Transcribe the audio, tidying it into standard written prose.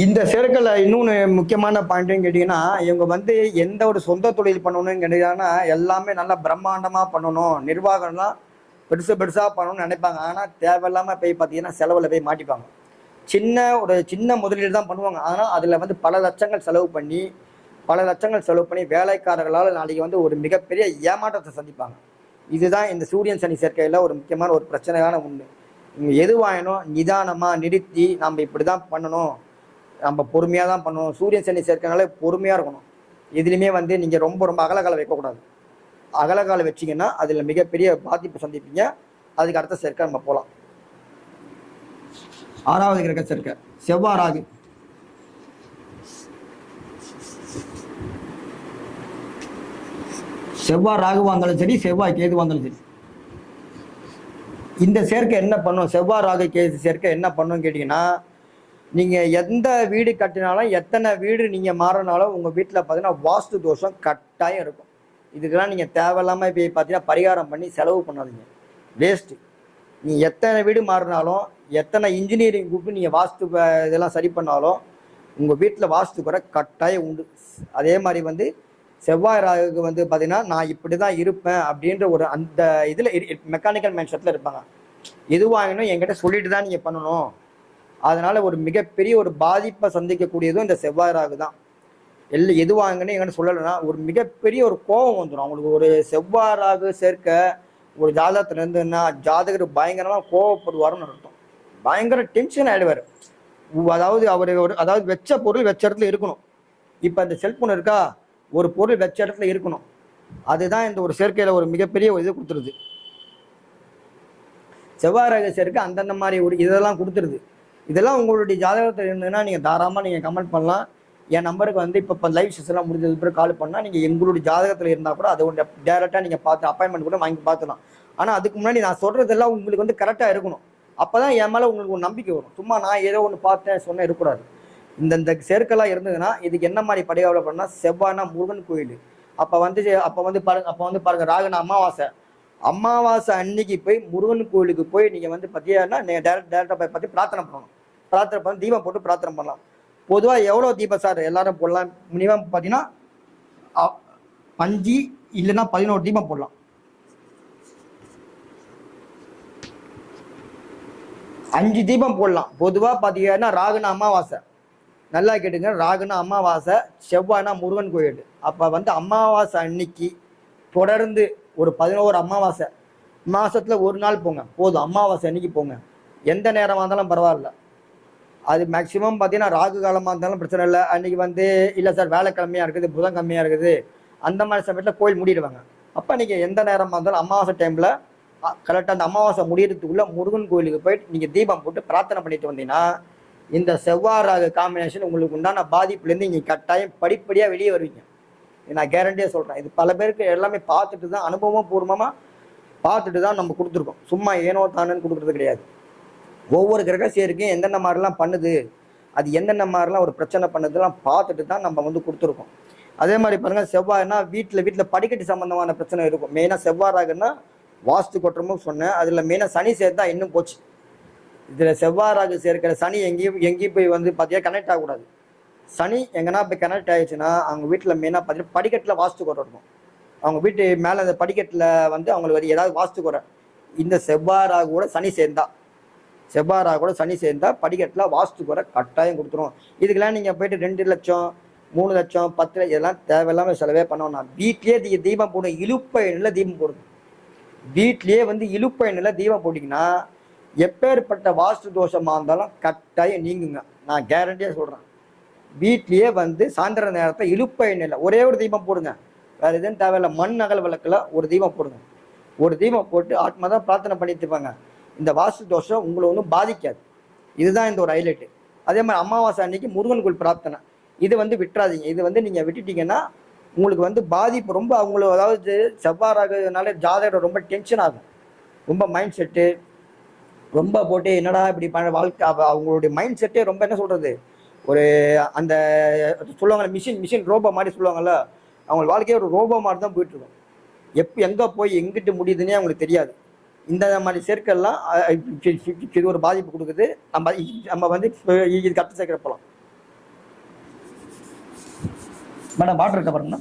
இந்த சேர்க்கல இன்னொன்று முக்கியமான பாயிண்ட்னு கேட்டிங்கன்னா, இவங்க வந்து எந்த ஒரு சொந்த தொழில் பண்ணணும்னு கேட்டீங்கன்னா, எல்லாமே நல்லா பிரம்மாண்டமா பண்ணணும். நிர்வாகம்லாம் பெருசு பெருசா பண்ணணும்னு நினைப்பாங்க. ஆனா தேவையில்லாம போய் பார்த்தீங்கன்னா, செலவுல போய் மாட்டிப்பாங்க. சின்ன முதலீடு தான் பண்ணுவாங்க. ஆனா அதுல வந்து பல லட்சங்கள் செலவு பண்ணி, வேலைக்காரர்களால நாளைக்கு வந்து ஒரு மிகப்பெரிய ஏமாற்றத்தை சந்திப்பாங்க. இதுதான் இந்த சூரியன், சனி சேர்க்கையில ஒரு முக்கியமான ஒரு பிரச்சனையான ஒண்ணு. நீங்க எதுவாயினும் நிதானமா நிறுத்தி, நம்ம இப்படிதான் பண்ணணும். நம்ம பொறுமையா தான் பண்ணணும். சூரியன், சனி சேர்க்கனால பொறுமையா இருக்கணும். எதுலையுமே வந்து நீங்க ரொம்ப ரொம்ப அகலகால வைக்கக்கூடாது. அகலகால வச்சீங்கன்னா அதுல மிகப்பெரிய பாதிப்பு சந்திப்பீங்க. அதுக்கு அடுத்த சேர்க்கை நம்ம போலாம். 6வது கிரக சேர்க்கை செவ்வாய் ராகு. செவ்வாய் ராகுவா இருந்தாலும் சரி, செவ்வாய் கேதுவா இருந்தாலும் சரி, இந்த சேர்க்கை என்ன பண்ணும்? செவ்வாய் ராகு கேது சேர்க்கை என்ன பண்ணும் கேட்டீங்கன்னா, நீங்க எந்த வீடு கட்டினாலும், எத்தனை வீடு நீங்க மாறினாலும் உங்க வீட்டுல பாத்தீங்கன்னா வாஸ்து தோஷம் கட்டாயம் இருக்கும். இதுக்கெல்லாம் நீங்க தேவையில்லாம போய் பார்த்தீங்கன்னா பரிகாரம் பண்ணி செலவு பண்ணாதீங்க. வேஸ்ட். நீ எத்தனை வீடு மாறினாலும், எத்தனை இன்ஜினியரிங் கூப்பிட்டு நீங்க வாஸ்து இதெல்லாம் சரி பண்ணாலும் உங்க வீட்டுல வாஸ்து குறை கட்டாயம் உண்டு. அதே மாதிரி வந்து செவ்வாய் ராகுக்கு வந்து பார்த்தீங்கன்னா, நான் இப்படிதான் இருப்பேன் அப்படின்ற ஒரு அந்த இதுல மெக்கானிக்கல் மைண்ட் செட்ல இருப்பாங்க. எதுவாகணும் என்கிட்ட சொல்லிட்டு தான் நீங்க பண்ணணும். அதனால ஒரு மிகப்பெரிய ஒரு பாதிப்பை சந்திக்கக்கூடியதும் இந்த செவ்வாய் ராகு தான். எது வாங்கன்னு எங்கிட்ட சொல்லலைன்னா ஒரு மிகப்பெரிய ஒரு கோபம் வந்துடும் அவங்களுக்கு. ஒரு செவ்வாய் ராகு சேர்க்க ஒரு ஜாதகத்துல இருந்துன்னா ஜாதகர் பயங்கரமா கோவப்படுவாருன்னு அர்த்தம். பயங்கர டென்ஷன் ஆயிடுவார். அதாவது வெச்ச பொருள் வெச்ச இடத்துல இருக்கணும். இப்ப இந்த செல்போன் இருக்கா, ஒரு பொருள் வெச்ச இடத்துல இருக்கணும். அதுதான் இந்த ஒரு சேர்க்கையில ஒரு மிகப்பெரிய இது கொடுத்துருது. செவ்வாய் ராகு சேர்க்கை அந்தந்த மாதிரி ஒரு இதெல்லாம் கொடுத்துருது. இதெல்லாம் உங்களுடைய ஜாதகத்தில் இருந்ததுன்னா நீங்கள் தாராளமாக நீங்கள் கமெண்ட் பண்ணலாம். என் நம்பருக்கு வந்து இப்போ லைவ் செஷன்லாம் முடிஞ்சது பிறகு கால் பண்ணால் நீங்கள் எங்களுடைய ஜாதகத்தில் இருந்தால் கூட அதை ஒன்று டேரெக்டாக நீங்கள் பார்த்து அப்பாயின்மெண்ட் கூட வாங்கி பார்த்துலாம். ஆனால் அதுக்கு முன்னாடி நான் சொல்கிறதெல்லாம் உங்களுக்கு வந்து கரெக்டாக இருக்கணும். அப்போ தான் என் மேலே உங்களுக்கு ஒரு நம்பிக்கை வரும். சும்மா நான் ஏதோ ஒன்று பார்த்தேன் சொன்னேன் இருக்கக்கூடாது. இந்த சேர்க்கெல்லாம் இருந்ததுன்னா இதுக்கு என்ன மாதிரி படையாவலை பண்ணால், செவ்வாய்னா முருகன் கோயில். அப்போ வந்து பாருங்க ராகுனா அமாவாசை அன்னைக்கு போய் முருகன் கோயிலுக்கு போய் நீங்கள் வந்து பார்த்தீங்கன்னா நீங்கள் டேரெக்டாக போய் பார்த்து பிரார்த்தனை பண்ணணும். பிரார்த்தனை பண்ணி தீபம் போட்டு பிரார்த்தனை பண்ணலாம். பொதுவாக எவ்வளோ தீபம் சார் எல்லாரும் போடலாம்? மினிமம் பார்த்தீங்கன்னா 5 இல்லைன்னா 11 தீபம் போடலாம். 5 தீபம் போடலாம். பொதுவாக பார்த்தீங்கன்னா ராகுனா அமாவாசை, நல்லா கேட்டுங்க, ராகுனா அமாவாசை, செவ்வாய்னா முருகன் கோயில். அப்போ வந்து அமாவாசை அன்னைக்கு தொடர்ந்து ஒரு 11 அமாவாசை மாசத்துல ஒரு நாள் போங்க போதும். அமாவாசை அன்னைக்கு போங்க. எந்த நேரமாக இருந்தாலும் பரவாயில்ல. அது மேக்சிமம் பார்த்தீங்கன்னா ராகு காலமாக இருந்தாலும் பிரச்சனை இல்லை. அன்னைக்கு வந்து இல்லை சார் வேலைக்கிழமையாக இருக்குது, புதன் கம்மியாக இருக்குது, அந்த மாதிரி சமயத்தில் கோயில் மூடிடுவாங்க. அப்போ நீங்கள் எந்த நேரமாக இருந்தாலும் அமாவாசை டைமில் கரெக்டாக அந்த அமாவாசை முடியறதுக்குள்ளே முருகன் கோயிலுக்கு போயிட்டு நீங்கள் தீபம் போட்டு பிரார்த்தனை பண்ணிட்டு வந்தீங்கன்னா இந்த செவ்வாய் ராகு காம்பினேஷன் உங்களுக்கு உண்டான பாதிப்புலேருந்து நீங்கள் கட்டாயம் படிப்படியாக வெளியே வருவீங்க. நான் கேரண்டியாக சொல்கிறேன். இது பல பேருக்கு எல்லாமே பார்த்துட்டு தான், அனுபவம் பூர்வமாக பார்த்துட்டு தான் நம்ம கொடுத்துருக்கோம். சும்மா ஏனோ தானேன்னு கொடுக்குறது கிடையாது. ஒவ்வொரு கிரக சேர்க்கையும் எந்தெந்த மாதிரிலாம் பண்ணுது, அது என்னென்ன மாதிரிலாம் ஒரு பிரச்சனை பண்ணுதுலாம் பார்த்துட்டு தான் நம்ம வந்து கொடுத்துருக்கோம். அதே மாதிரி பாருங்கள், செவ்வாய்னா வீட்டில் படிக்கட்டு சம்மந்தமான பிரச்சனை இருக்கும். மெயினாக செவ்வாய் ராகுன்னா வாஸ்து கொட்டுறமும் சொன்னேன். அதில் மெயினாக சனி சேர்த்தா இன்னும் போச்சு. இதில் செவ்வாய் ராகு சேர்க்கிற சனி எங்கேயும் போய் வந்து பார்த்தீங்கன்னா கனெக்ட் ஆகக்கூடாது. சனி எங்கன்னா போய் கனெக்ட் ஆயிடுச்சுன்னா அவங்க வீட்டில் மெயினாக பார்த்தீங்கன்னா படிக்கட்டில் வாஸ்து குறை இருக்கும். அவங்க வீட்டு மேலே அந்த படிக்கட்டில் வந்து அவங்களுக்கு ஏதாவது வாஸ்து குறை. இந்த செவ்வாய் ராகு கூட சனி சேர்ந்தா படிக்கட்டில் வாஸ்து குறை கட்டாயம் கொடுத்துரும். இதுக்கெல்லாம் நீங்கள் போயிட்டு 2 லட்சம் 3 லட்சம் 10 லட்சம் இதெல்லாம் தேவையில்லாமல் செலவே பண்ணோம்னா வீட்லேயே தீபம் போடும். இழுப்ப எண்ணில் தீபம் போடுது. வீட்லேயே வந்து இழுப்ப எண்ணில் தீபம் போட்டிங்கன்னா எப்பேற்பட்ட வாஸ்து தோஷமாக இருந்தாலும் கட்டாயம் நீங்குங்க. நான் கேரண்டியாக சொல்கிறேன். வீட்லேயே வந்து சாயந்தர நேரத்தை இழுப்ப எண்ணெயில் ஒரே ஒரு தீபம் போடுங்க. வேறு எதுவும் தேவையில்லை. மண் அகல் விளக்கில் ஒரு தீபம் போடுங்க. ஒரு தீபம் போட்டு ஆத்மா தான் பிரார்த்தனை பண்ணிட்டு இருப்பாங்க. இந்த வாஸ்து தோஷம் உங்களை ஒன்றும் பாதிக்காது. இதுதான் இந்த ஒரு ஹைலைட்டு. அதே மாதிரி அமாவாசை அன்னைக்கு முருகன் கோயில் பிரார்த்தனை இது வந்து விட்டுறாதீங்க. இது வந்து நீங்கள் விட்டுட்டீங்கன்னா உங்களுக்கு வந்து பாதிப்பு ரொம்ப அவங்களுக்கு, அதாவது செவ்வாய் ராகுனால ஜாதகர் ரொம்ப டென்ஷன் ஆகும். ரொம்ப மைண்ட் செட்டு ரொம்ப போட்டு என்னடா இப்படி பண்ண வாழ்க்கை, அவங்களுடைய மைண்ட் செட்டே ரொம்ப என்ன சொல்கிறது, ஒரு அந்த சொல்லுவாங்கள்ல மிஷின் ரோபோ மாதிரி சொல்லுவாங்கள்ல, அவங்க வாழ்க்கையே ஒரு ரோபோ மாதிரி தான் போயிட்டுருக்கும். எங்கே போய் எங்கிட்டு முடியுதுன்னே அவங்களுக்கு தெரியாது. இந்த மாதிரி சேர்க்கெல்லாம் இது ஒரு பாதிப்பு கொடுக்குது. நம்ம வந்து இது கட்டு சேர்க்கிற போகலாம். மேடம் வாட்டர் இருக்கா பாருங்கண்ணா.